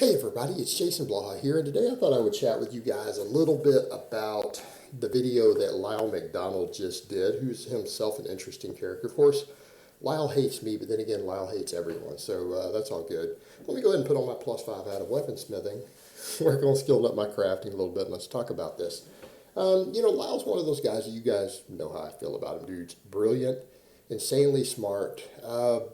Hey everybody, it's Jason Blaha here, and today I thought I would chat with you guys a little bit about the video that Lyle McDonald just did, who's himself an interesting character. Of course, Lyle hates me, but then again, Lyle hates everyone, so that's all good. Let me go ahead and put on my +5 out of weaponsmithing, work on skilling up my crafting a little bit, and let's talk about this. Lyle's one of those guys that you guys know how I feel about him. Dude's brilliant, insanely smart,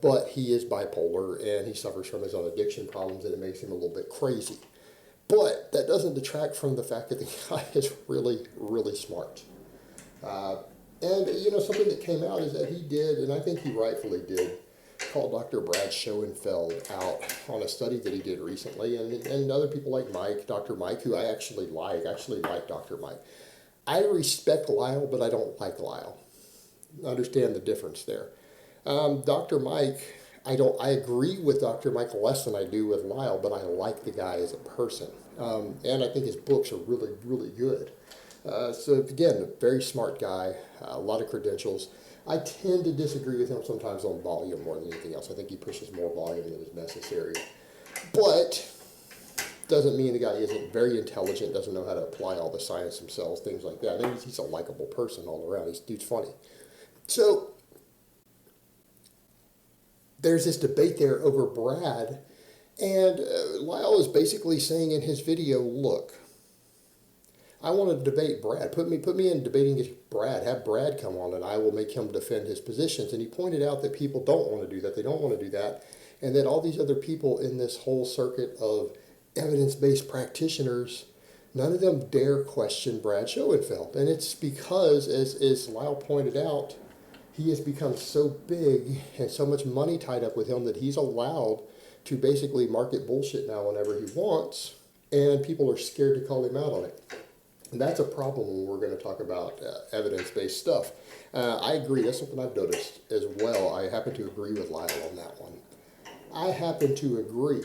but he is bipolar and he suffers from his own addiction problems, and it makes him a little bit crazy. But that doesn't detract from the fact that the guy is really, really smart. Something that came out is that he did, and I think he rightfully did, call Dr. Brad Schoenfeld out on a study that he did recently, and other people like Mike, Dr. Mike, who I actually like Dr. Mike. I respect Lyle, but I don't like Lyle. Understand the difference there. Dr. Mike, I agree with Dr. Mike less than I do with Lyle, but I like the guy as a person. And I think his books are really, really good. So again, a very smart guy, a lot of credentials. I tend to disagree with him sometimes on volume more than anything else. I think he pushes more volume than is necessary. But doesn't mean the guy isn't very intelligent, doesn't know how to apply all the science himself, things like that. I think he's a likable person all around. Dude's funny. So there's this debate there over Brad, and Lyle is basically saying in his video, look, I want to debate Brad. Put me in debating Brad. Have Brad come on, and I will make him defend his positions. And he pointed out that people don't want to do that. They don't want to do that. And that all these other people in this whole circuit of evidence-based practitioners, none of them dare question Brad Schoenfeld. And it's because, as Lyle pointed out, he has become so big and so much money tied up with him that he's allowed to basically market bullshit now whenever he wants, and people are scared to call him out on it. And that's a problem when we're going to talk about evidence-based stuff. I agree. That's something I've noticed as well. I happen to agree with Lyle on that one. I happen to agree.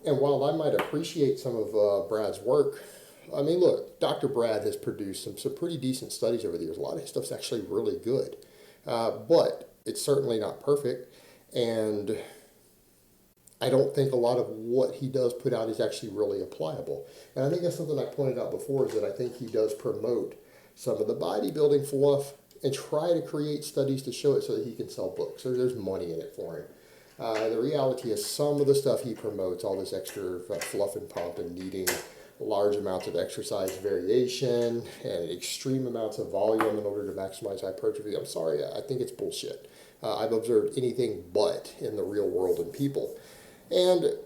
And while I might appreciate some of Brad's work, I mean, look, Dr. Brad has produced some pretty decent studies over the years. A lot of his stuff's actually really good. But it's certainly not perfect. And I don't think a lot of what he does put out is actually really applicable. And I think that's something I pointed out before, is that I think he does promote some of the bodybuilding fluff and try to create studies to show it so that he can sell books. There's money in it for him. The reality is some of the stuff he promotes, all this extra fluff and pump and needing large amounts of exercise variation and extreme amounts of volume in order to maximize hypertrophy. I'm sorry, I think it's bullshit. I've observed anything but in the real world in people. And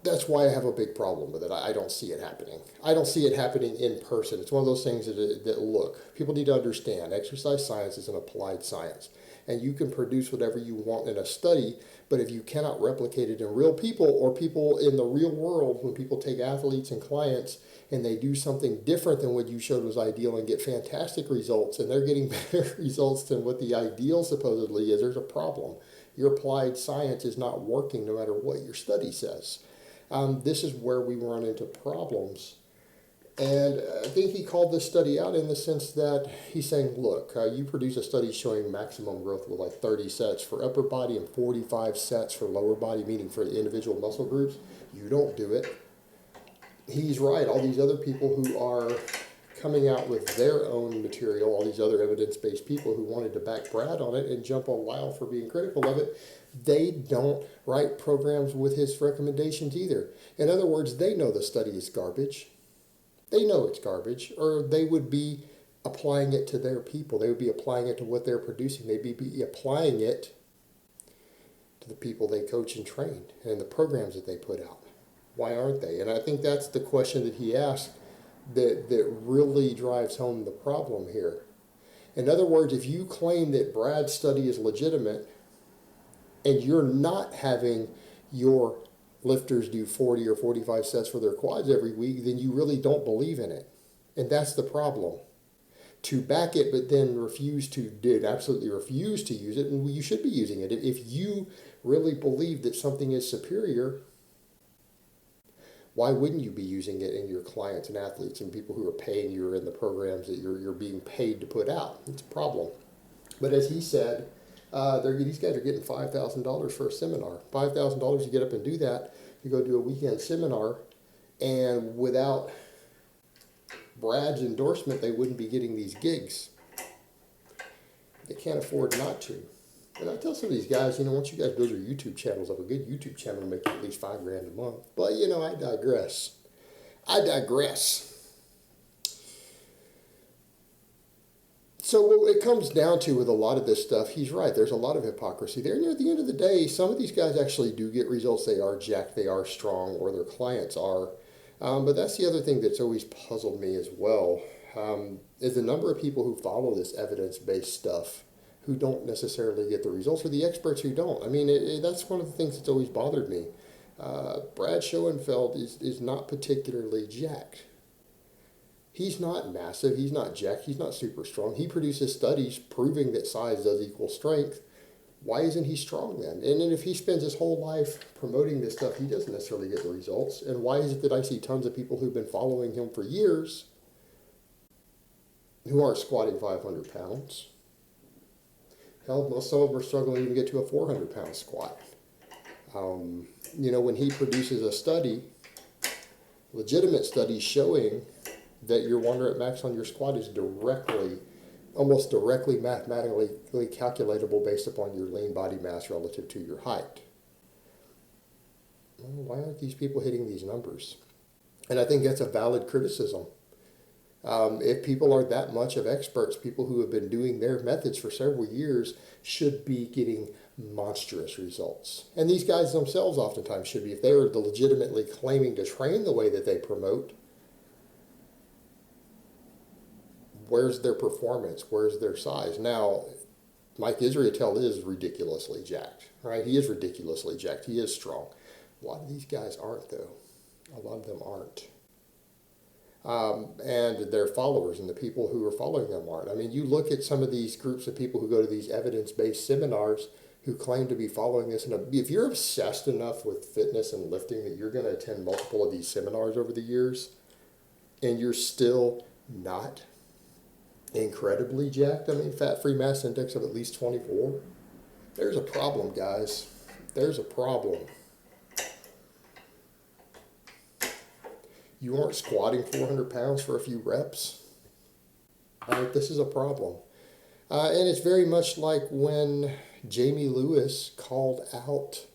that's why I have a big problem with it. I don't see it happening. I don't see it happening in person. It's one of those things that look, people need to understand exercise science is an applied science. And you can produce whatever you want in a study, but if you cannot replicate it in real people or people in the real world, when people take athletes and clients and they do something different than what you showed was ideal and get fantastic results, and they're getting better results than what the ideal supposedly is, there's a problem. Your applied science is not working no matter what your study says. This is where we run into problems. And I think he called this study out in the sense that he's saying, look, you produce a study showing maximum growth with like 30 sets for upper body and 45 sets for lower body, meaning for the individual muscle groups. You don't do it. He's right. All these other people who are coming out with their own material, all these other evidence-based people who wanted to back Brad on it and jump on Lyle for being critical of it, they don't write programs with his recommendations either. In other words, they know the study is garbage. They know it's garbage, or they would be applying it to their people. They would be applying it to what they're producing. They'd be applying it to the people they coach and train and the programs that they put out. Why aren't they? And I think that's the question that he asked that really drives home the problem here. In other words, if you claim that Brad's study is legitimate and you're not having your lifters do 40 or 45 sets for their quads every week, then you really don't believe in it. And that's the problem. To back it but then absolutely refuse to use it, and you should be using it. If you really believe that something is superior, why wouldn't you be using it in your clients and athletes and people who are paying you in the programs that you're being paid to put out? It's a problem. But as he said, these guys are getting $5,000 for a seminar. $5,000 to get up and do that. to go do a weekend seminar, and without Brad's endorsement, they wouldn't be getting these gigs. They can't afford not to. And I tell some of these guys, once you guys build your YouTube channels up, a good YouTube channel will make you at least $5,000 a month. But, I digress. So what it comes down to with a lot of this stuff, he's right. There's a lot of hypocrisy there. And at the end of the day, some of these guys actually do get results. They are jacked, they are strong, or their clients are. But that's the other thing that's always puzzled me as well, is the number of people who follow this evidence-based stuff who don't necessarily get the results, or the experts who don't. I mean, that's one of the things that's always bothered me. Brad Schoenfeld is not particularly jacked. He's not massive, he's not jacked, he's not super strong. He produces studies proving that size does equal strength. Why isn't he strong then? And then if he spends his whole life promoting this stuff, he doesn't necessarily get the results. And why is it that I see tons of people who've been following him for years who aren't squatting 500 pounds? Hell, some of them are struggling to even get to a 400-pound squat. When he produces a study, legitimate study showing that your 1 rep max on your squat is almost directly mathematically calculatable based upon your lean body mass relative to your height. Well, why aren't these people hitting these numbers? And I think that's a valid criticism. If people are that much of experts, people who have been doing their methods for several years should be getting monstrous results. And these guys themselves oftentimes should be. If they're legitimately claiming to train the way that they promote, where's their performance? Where's their size? Now, Mike Israetel is ridiculously jacked, right? He is ridiculously jacked. He is strong. A lot of these guys aren't, though. A lot of them aren't. And their followers and the people who are following them aren't. I mean, you look at some of these groups of people who go to these evidence-based seminars who claim to be following this. And if you're obsessed enough with fitness and lifting that you're going to attend multiple of these seminars over the years, and you're still not incredibly jacked, I mean, fat-free mass index of at least 24, there's a problem, guys. There's a problem. You aren't squatting 400 pounds for a few reps. All right, this is a problem. And it's very much like when Jamie Lewis called out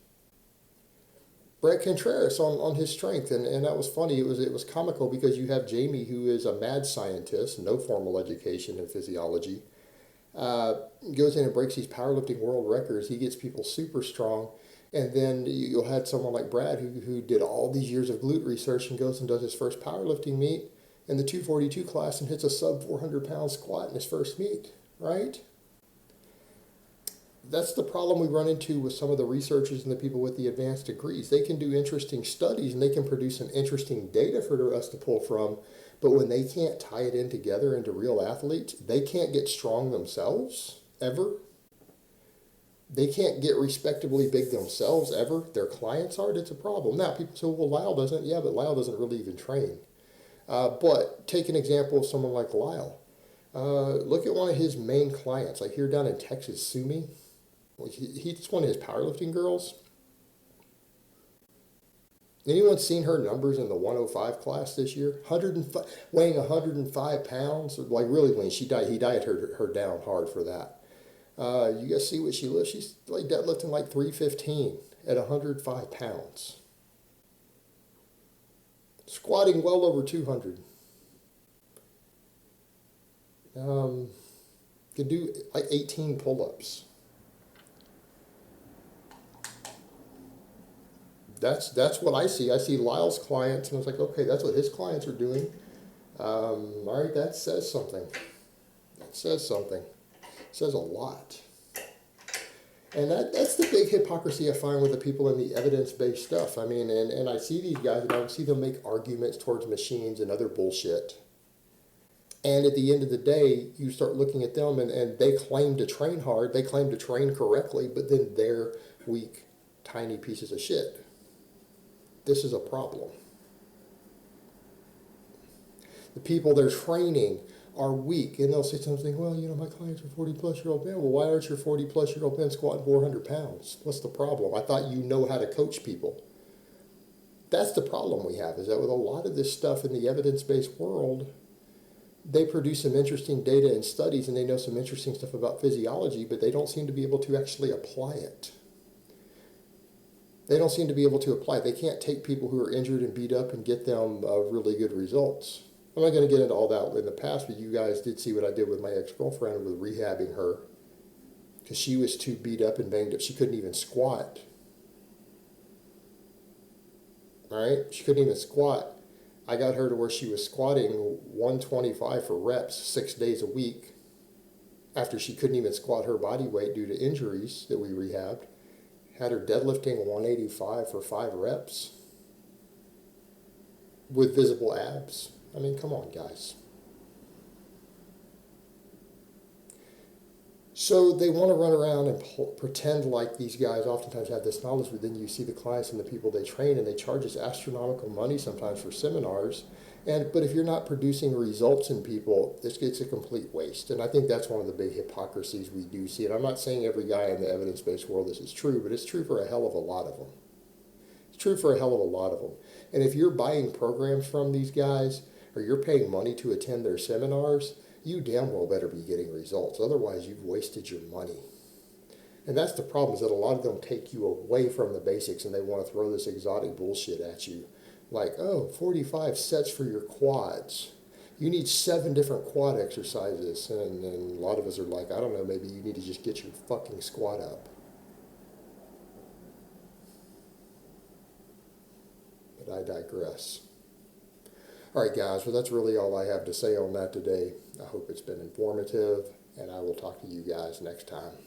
Brett Contreras on his strength. And that was funny. It was comical because you have Jamie, who is a mad scientist, no formal education in physiology, goes in and breaks these powerlifting world records. He gets people super strong. And then you'll have someone like Brad who did all these years of glute research and goes and does his first powerlifting meet in the 242 class and hits a sub 400 pound squat in his first meet, right? That's the problem we run into with some of the researchers and the people with the advanced degrees. They can do interesting studies and they can produce some interesting data for us to pull from, but when they can't tie it in together into real athletes, they can't get strong themselves, ever. They can't get respectably big themselves ever. Their clients aren't. It's a problem. Now, people say, well, Lyle doesn't. Yeah, but Lyle doesn't really even train. But take an example of someone like Lyle. Look at one of his main clients, like here down in Texas, Sumi. Well, he's one of his powerlifting girls. Anyone seen her numbers in the 105 class this year? Weighing 105 pounds, like really lean. He dieted her down hard for that. You guys see what she lifts? She's like deadlifting like 315 at 105 pounds. Squatting well over 200. Could do like 18 pull-ups. That's what I see. I see Lyle's clients, and I was like, okay, that's what his clients are doing. All right, that says something. That says something. It says a lot. And that's the big hypocrisy I find with the people in the evidence-based stuff. I mean, and I see these guys, and I see them make arguments towards machines and other bullshit. And at the end of the day, you start looking at them, and they claim to train hard, they claim to train correctly, but then they're weak, tiny pieces of shit. This is a problem. The people they're training are weak, and they'll say something, well, my clients are 40-plus-year-old men. Well, why aren't your 40-plus-year-old men squatting 400 pounds? What's the problem? I thought you know how to coach people. that's the problem we have, is that with a lot of this stuff in the evidence-based world, they produce some interesting data and studies, and they know some interesting stuff about physiology, but they don't seem to be able to actually apply it. They don't seem to be able to apply it. They can't take people who are injured and beat up and get them really good results. I'm not going to get into all that in the past, but you guys did see what I did with my ex-girlfriend with rehabbing her, because she was too beat up and banged up. She couldn't even squat. All right? She couldn't even squat. I got her to where she was squatting 125 for reps 6 days a week after she couldn't even squat her body weight due to injuries that we rehabbed. Had her deadlifting 185 for 5 reps with visible abs. I mean, come on, guys. So they want to run around and pretend like these guys oftentimes have this knowledge, but then you see the clients and the people they train, and they charge us astronomical money sometimes for seminars. But if you're not producing results in people, it's a complete waste. And I think that's one of the big hypocrisies we do see. And I'm not saying every guy in the evidence-based world this is true, but it's true for a hell of a lot of them. It's true for a hell of a lot of them. And if you're buying programs from these guys, or you're paying money to attend their seminars, you damn well better be getting results. Otherwise, you've wasted your money. And that's the problem, is that a lot of them take you away from the basics, and they want to throw this exotic bullshit at you. Like, oh, 45 sets for your quads. You need 7 different quad exercises. And a lot of us are like, I don't know, maybe you need to just get your fucking squat up. But I digress. All right, guys, well, that's really all I have to say on that today. I hope it's been informative, and I will talk to you guys next time.